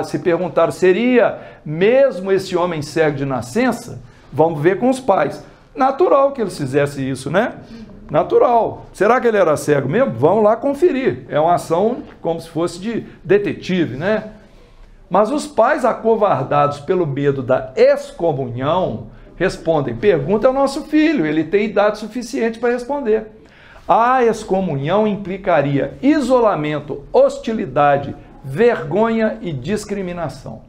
se perguntaram, seria mesmo esse homem cego de nascença? Vamos ver com os pais. Natural que eles fizessem isso, né? Natural. Será que ele era cego mesmo? Vamos lá conferir. É uma ação como se fosse de detetive, né? Mas os pais, acovardados pelo medo da excomunhão, respondem, pergunta ao nosso filho, ele tem idade suficiente para responder. A excomunhão implicaria isolamento, hostilidade, vergonha e discriminação.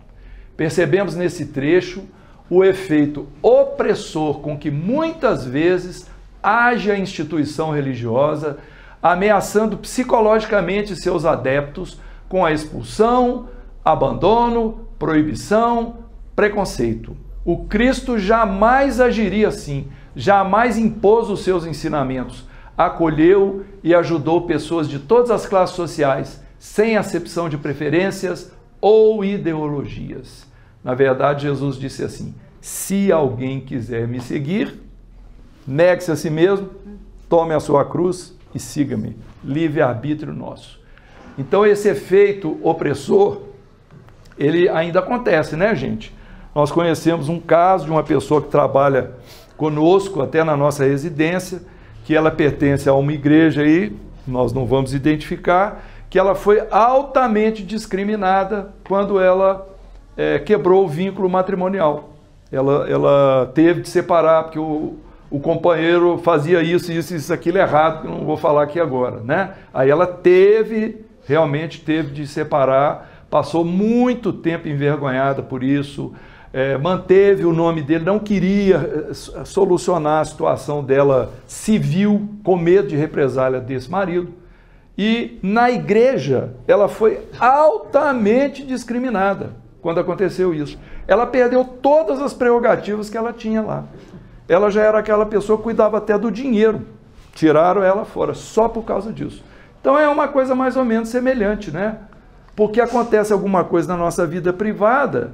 Percebemos nesse trecho o efeito opressor com que muitas vezes age a instituição religiosa, ameaçando psicologicamente seus adeptos com a expulsão, abandono, proibição, preconceito. O Cristo jamais agiria assim, jamais impôs os seus ensinamentos, acolheu e ajudou pessoas de todas as classes sociais, sem acepção de preferências ou ideologias. Na verdade, Jesus disse assim, se alguém quiser me seguir, negue-se a si mesmo, tome a sua cruz e siga-me. Livre-arbítrio nosso. Então esse efeito opressor, ele ainda acontece, né, gente? Nós conhecemos um caso de uma pessoa que trabalha conosco, até na nossa residência, que ela pertence a uma igreja aí, nós não vamos identificar, que ela foi altamente discriminada quando ela quebrou o vínculo matrimonial. Ela teve de separar, porque o companheiro fazia isso, aquilo errado, que eu não vou falar aqui agora, né? Aí ela realmente teve de separar, passou muito tempo envergonhada por isso, manteve o nome dele, não queria solucionar a situação dela civil, com medo de represália desse marido. E na igreja, ela foi altamente discriminada quando aconteceu isso. Ela perdeu todas as prerrogativas que ela tinha lá. Ela já era aquela pessoa que cuidava até do dinheiro. Tiraram ela fora, só por causa disso. Então é uma coisa mais ou menos semelhante, né? Porque acontece alguma coisa na nossa vida privada,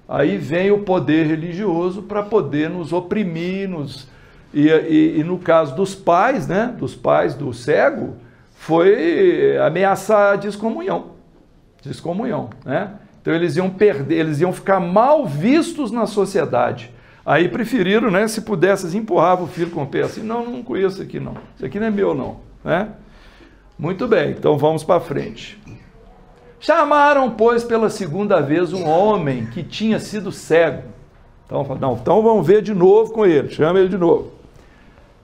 aí vem o poder religioso para poder nos oprimir, e no caso dos pais, né? Dos pais do cego, foi ameaçar a descomunhão, né? Então eles iam perder, eles iam ficar mal vistos na sociedade. Aí preferiram, né, se pudesse, assim, empurrava o filho com o pé assim, não conheço isso aqui não, isso aqui não é meu não, né? Muito bem, então vamos para frente. Chamaram, pois, pela segunda vez um homem que tinha sido cego. Então vamos ver de novo com ele, chama ele de novo.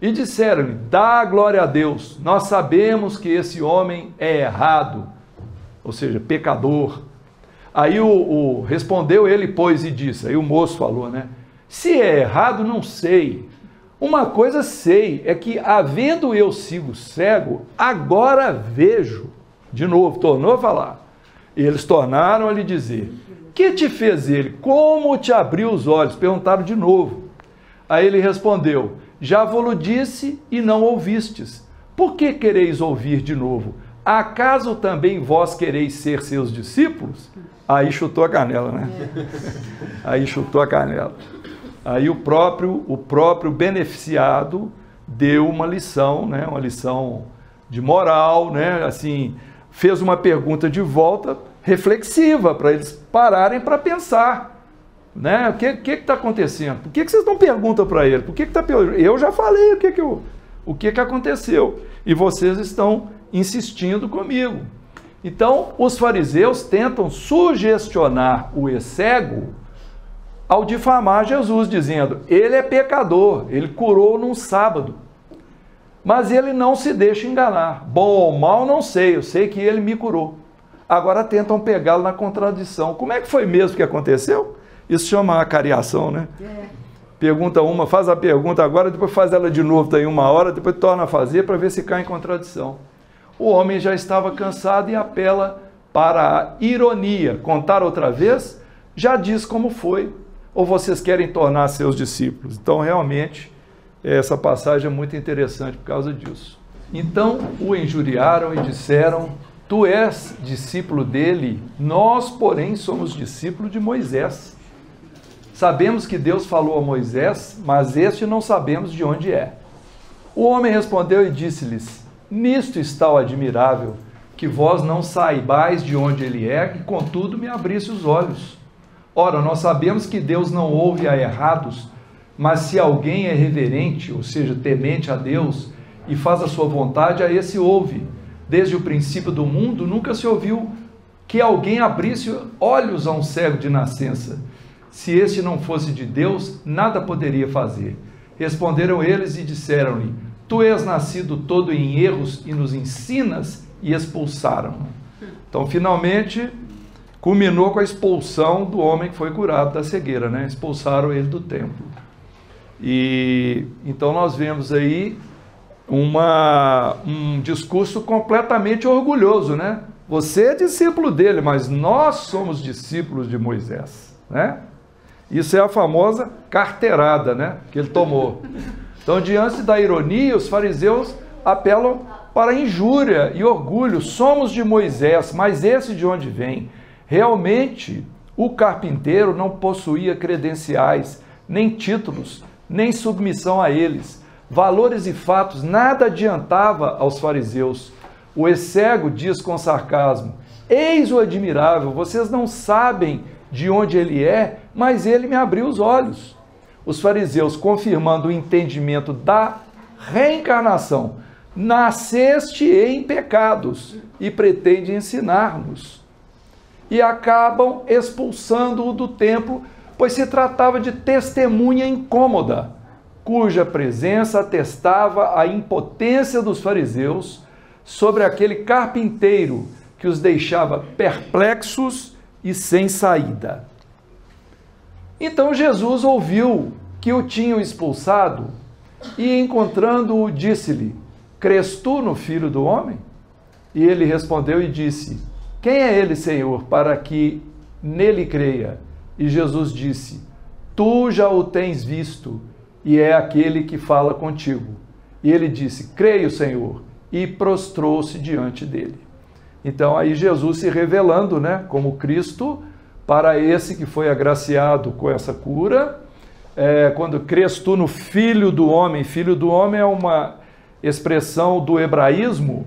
E disseram-lhe, dá glória a Deus, nós sabemos que esse homem é errado, ou seja, pecador. Aí respondeu ele, pois, e disse, aí o moço falou, né? Se é errado, não sei. Uma coisa sei, é que havendo eu sigo cego, agora vejo. De novo, tornou a falar. Eles tornaram a lhe dizer, que te fez ele? Como te abriu os olhos? Perguntaram de novo. Aí ele respondeu, já vos disse e não ouvistes. Por que quereis ouvir de novo? Acaso também vós quereis ser seus discípulos? Aí chutou a canela, né? Aí chutou a canela. Aí o próprio beneficiado deu uma lição, né? Uma lição de moral, né? Assim, fez uma pergunta de volta reflexiva para eles pararem para pensar, né? O que está acontecendo? Por que vocês não perguntam para ele? Por que está perguntando? Eu já falei o que aconteceu e vocês estão insistindo comigo. Então, os fariseus tentam sugestionar o cego ao difamar Jesus, dizendo, ele é pecador, ele curou num sábado. Mas ele não se deixa enganar. Bom ou mal, não sei, eu sei que ele me curou. Agora tentam pegá-lo na contradição. Como é que foi mesmo que aconteceu? Isso chama acariação, né? Pergunta uma, faz a pergunta agora, depois faz ela de novo, tem uma hora, depois torna a fazer para ver se cai em contradição. O homem já estava cansado e apela para a ironia. Contar outra vez? Já diz como foi. Ou vocês querem tornar seus discípulos? Então, realmente, essa passagem é muito interessante por causa disso. Então, o injuriaram e disseram, tu és discípulo dele, nós, porém, somos discípulos de Moisés. Sabemos que Deus falou a Moisés, mas este não sabemos de onde é. O homem respondeu e disse-lhes, nisto está o admirável, que vós não saibais de onde ele é, e contudo me abrisse os olhos. Ora, nós sabemos que Deus não ouve a errados, mas se alguém é reverente, ou seja, temente a Deus, e faz a sua vontade, a esse ouve. Desde o princípio do mundo, nunca se ouviu que alguém abrisse olhos a um cego de nascença. Se este não fosse de Deus, nada poderia fazer. Responderam eles e disseram-lhe, tu és nascido todo em erros e nos ensinas, e expulsaram-no. Então, finalmente, culminou com a expulsão do homem que foi curado da cegueira, né? Expulsaram ele do templo. E então nós vemos aí um discurso completamente orgulhoso, né? Você é discípulo dele, mas nós somos discípulos de Moisés, né? Isso é a famosa carteirada, né? Que ele tomou. Então, diante da ironia, os fariseus apelam para a injúria e orgulho. Somos de Moisés, mas esse de onde vem? Realmente, o carpinteiro não possuía credenciais, nem títulos, nem submissão a eles. Valores e fatos nada adiantava aos fariseus. O cego diz com sarcasmo, eis o admirável, vocês não sabem de onde ele é, mas ele me abriu os olhos. Os fariseus, confirmando o entendimento da reencarnação, nasceste em pecados e pretende ensinar-nos. E acabam expulsando-o do templo, pois se tratava de testemunha incômoda, cuja presença atestava a impotência dos fariseus sobre aquele carpinteiro que os deixava perplexos e sem saída. Então Jesus ouviu que o tinham expulsado e, encontrando-o, disse-lhe, crês tu no Filho do Homem? E ele respondeu e disse, quem é ele, Senhor, para que nele creia? E Jesus disse, tu já o tens visto, e é aquele que fala contigo. E ele disse, creio, Senhor, e prostrou-se diante dele. Então, aí Jesus se revelando, né, como Cristo, para esse que foi agraciado com essa cura. Quando crês tu no Filho do Homem é uma expressão do hebraísmo,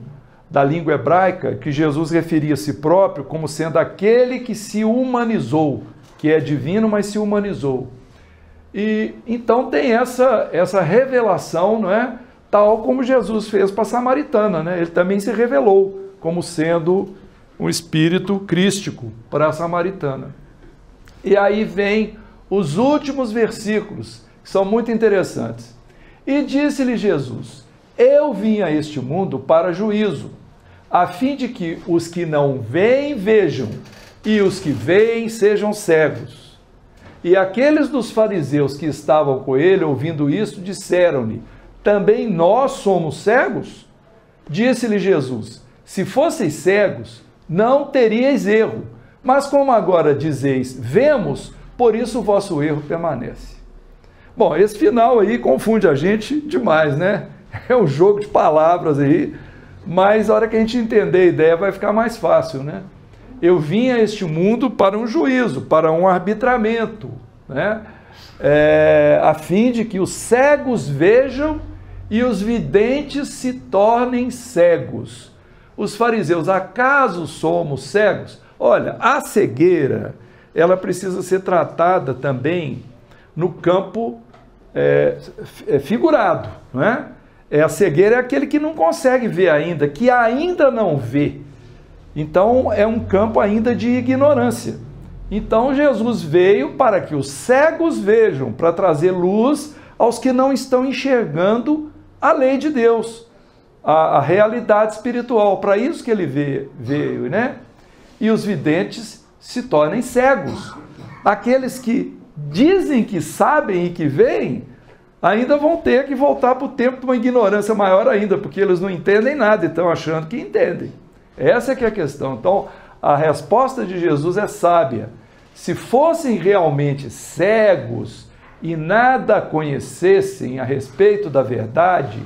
da língua hebraica, que Jesus referia a si próprio como sendo aquele que se humanizou, que é divino, mas se humanizou. E então tem essa revelação, não é? Tal como Jesus fez para a samaritana, né? Ele também se revelou como sendo um espírito crístico para a samaritana. E aí vem os últimos versículos, que são muito interessantes. E disse-lhe Jesus: eu vim a este mundo para juízo, a fim de que os que não veem vejam, e os que veem sejam cegos. E aqueles dos fariseus que estavam com ele, ouvindo isso, disseram-lhe: também nós somos cegos? Disse-lhe Jesus: se fosseis cegos, não teríeis erro, mas como agora dizeis, vemos, por isso o vosso erro permanece. Bom, esse final aí confunde a gente demais, né? É um jogo de palavras aí, mas a hora que a gente entender a ideia vai ficar mais fácil, né? Eu vim a este mundo para um juízo, para um arbitramento, né? A fim de que os cegos vejam e os videntes se tornem cegos. Os fariseus: acaso somos cegos? Olha, a cegueira, ela precisa ser tratada também no campo figurado, não é? A cegueira é aquele que não consegue ver ainda, que ainda não vê. Então, é um campo ainda de ignorância. Então, Jesus veio para que os cegos vejam, para trazer luz aos que não estão enxergando a lei de Deus, a realidade espiritual. Para isso que ele veio, né? E os videntes se tornem cegos. Aqueles que dizem que sabem e que veem, ainda vão ter que voltar para o tempo de uma ignorância maior ainda, porque eles não entendem nada e estão achando que entendem. Essa é que é a questão. Então, a resposta de Jesus é sábia. Se fossem realmente cegos e nada conhecessem a respeito da verdade,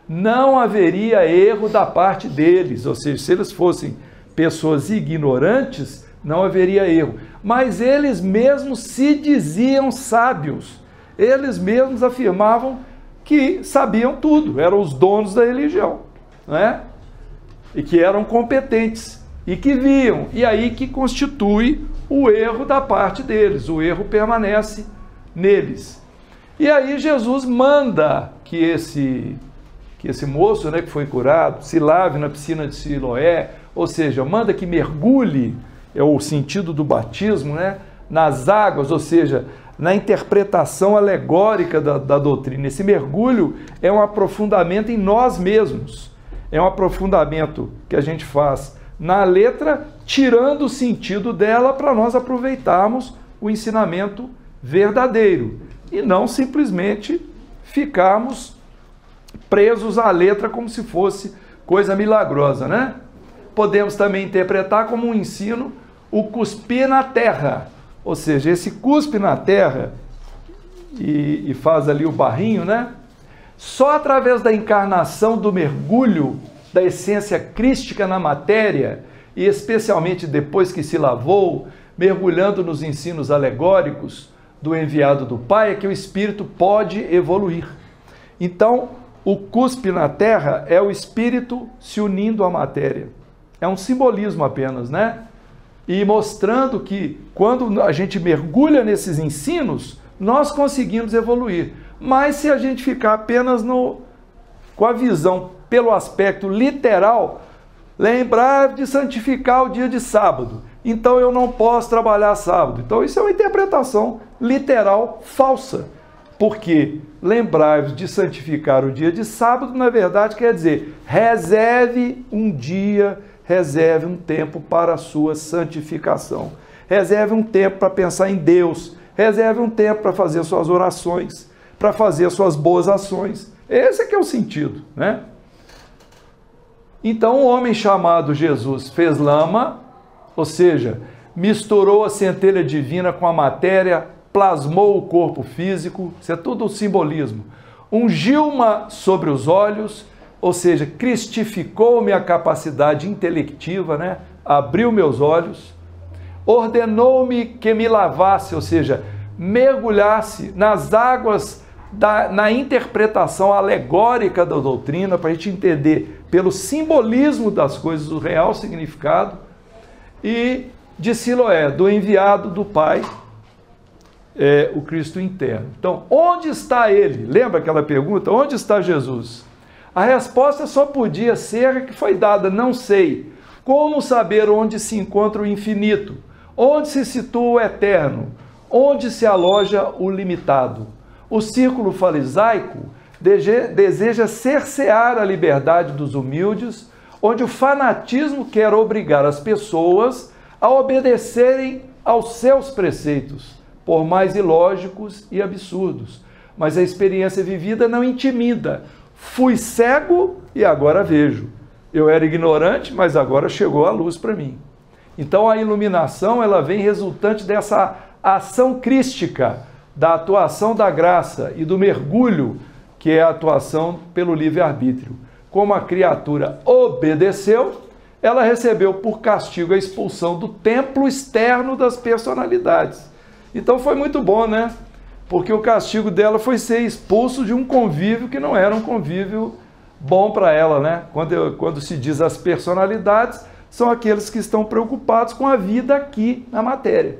não haveria erro da parte deles. Ou seja, se eles fossem pessoas ignorantes, não haveria erro. Mas eles mesmos se diziam sábios. Eles mesmos afirmavam que sabiam tudo, eram os donos da religião, não é? E que eram competentes, e que viam, e aí que constitui o erro da parte deles, o erro permanece neles. E aí Jesus manda que esse moço, né, que foi curado, se lave na piscina de Siloé, ou seja, manda que mergulhe, é o sentido do batismo, né, nas águas, ou seja, na interpretação alegórica da doutrina. Esse mergulho é um aprofundamento em nós mesmos, é um aprofundamento que a gente faz na letra, tirando o sentido dela para nós aproveitarmos o ensinamento verdadeiro e não simplesmente ficarmos presos à letra como se fosse coisa milagrosa, né? Podemos também interpretar como um ensino o cuspir na terra, ou seja, esse cuspe na terra e faz ali o barrinho, né? Só através da encarnação, do mergulho da essência crística na matéria, e especialmente depois que se lavou, mergulhando nos ensinos alegóricos do enviado do Pai, é que o espírito pode evoluir. Então, o cuspe na terra é o espírito se unindo à matéria. É um simbolismo apenas, né? E mostrando que quando a gente mergulha nesses ensinos, nós conseguimos evoluir. Mas se a gente ficar apenas com a visão pelo aspecto literal, lembrar de santificar o dia de sábado. Então eu não posso trabalhar sábado. Então isso é uma interpretação literal falsa. Porque lembrar de santificar o dia de sábado, na verdade, quer dizer, reserve um dia, reserve um tempo para a sua santificação. Reserve um tempo para pensar em Deus. Reserve um tempo para fazer suas orações, para fazer suas boas ações. Esse é que é o sentido, né? Então, o homem chamado Jesus fez lama, ou seja, misturou a centelha divina com a matéria, plasmou o corpo físico, isso é tudo simbolismo. Ungiu-me sobre os olhos, ou seja, cristificou minha capacidade intelectiva, né? Abriu meus olhos, ordenou-me que me lavasse, ou seja, mergulhasse nas águas na interpretação alegórica da doutrina, para a gente entender pelo simbolismo das coisas o real significado, e de Siloé, do enviado do Pai, o Cristo interno. Então, onde está ele? Lembra aquela pergunta? Onde está Jesus? A resposta só podia ser que foi dada, não sei. Como saber onde se encontra o infinito? Onde se situa o eterno? Onde se aloja o limitado? O círculo farisaico deseja cercear a liberdade dos humildes, onde o fanatismo quer obrigar as pessoas a obedecerem aos seus preceitos, por mais ilógicos e absurdos. Mas a experiência vivida não intimida. Fui cego e agora vejo. Eu era ignorante, mas agora chegou a luz para mim. Então a iluminação ela vem resultante dessa ação crística, da atuação da graça e do mergulho, que é a atuação pelo livre-arbítrio. Como a criatura obedeceu, ela recebeu por castigo a expulsão do templo externo das personalidades. Então foi muito bom, né? Porque o castigo dela foi ser expulso de um convívio que não era um convívio bom para ela, né? Quando se diz as personalidades, são aqueles que estão preocupados com a vida aqui na matéria,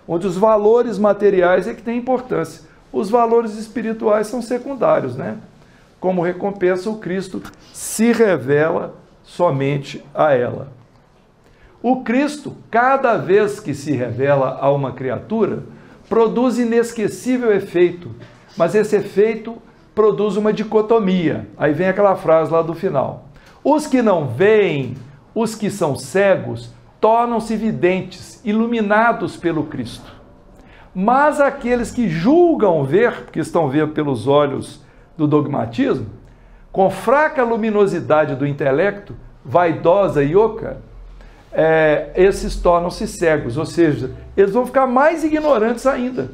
onde os valores materiais é que têm importância. Os valores espirituais são secundários, né? Como recompensa, o Cristo se revela somente a ela. O Cristo, cada vez que se revela a uma criatura, produz inesquecível efeito, mas esse efeito produz uma dicotomia. Aí vem aquela frase lá do final. Os que não veem, os que são cegos, tornam-se videntes, iluminados pelo Cristo. Mas aqueles que julgam ver, porque estão vendo pelos olhos do dogmatismo, com fraca luminosidade do intelecto, vaidosa e oca, esses tornam-se cegos, ou seja, eles vão ficar mais ignorantes ainda.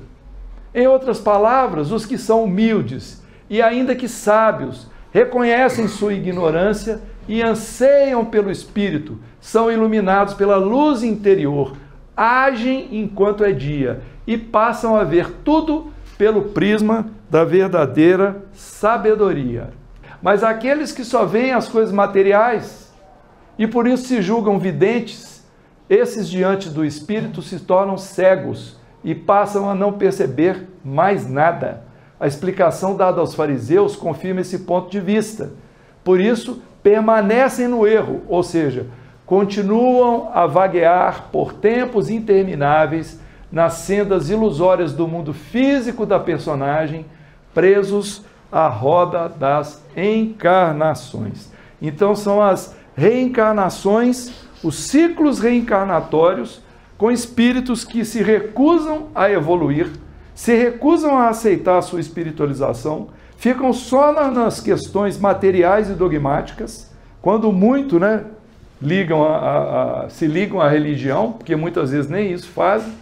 Em outras palavras, os que são humildes e ainda que sábios, reconhecem sua ignorância e anseiam pelo Espírito, são iluminados pela luz interior, agem enquanto é dia e passam a ver tudo pelo prisma da verdadeira sabedoria. Mas aqueles que só veem as coisas materiais e por isso se julgam videntes, esses diante do Espírito se tornam cegos e passam a não perceber mais nada. A explicação dada aos fariseus confirma esse ponto de vista. Por isso, permanecem no erro, ou seja, continuam a vaguear por tempos intermináveis nas sendas ilusórias do mundo físico da personagem, presos à roda das encarnações. Então são as reencarnações, os ciclos reencarnatórios com espíritos que se recusam a evoluir, se recusam a aceitar a sua espiritualização, ficam só nas questões materiais e dogmáticas, quando muito, né, se ligam à religião, porque muitas vezes nem isso fazem,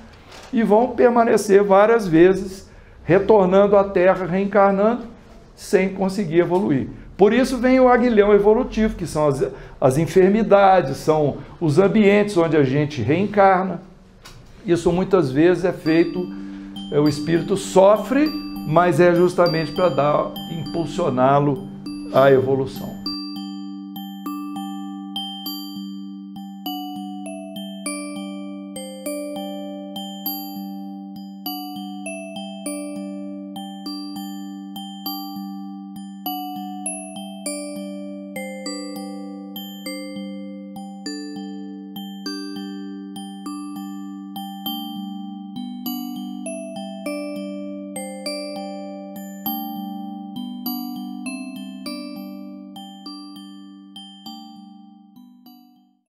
e vão permanecer várias vezes retornando à Terra, reencarnando, sem conseguir evoluir. Por isso vem o aguilhão evolutivo, que são as enfermidades, são os ambientes onde a gente reencarna. Isso muitas vezes é feito, o espírito sofre, mas é justamente para impulsioná-lo à evolução.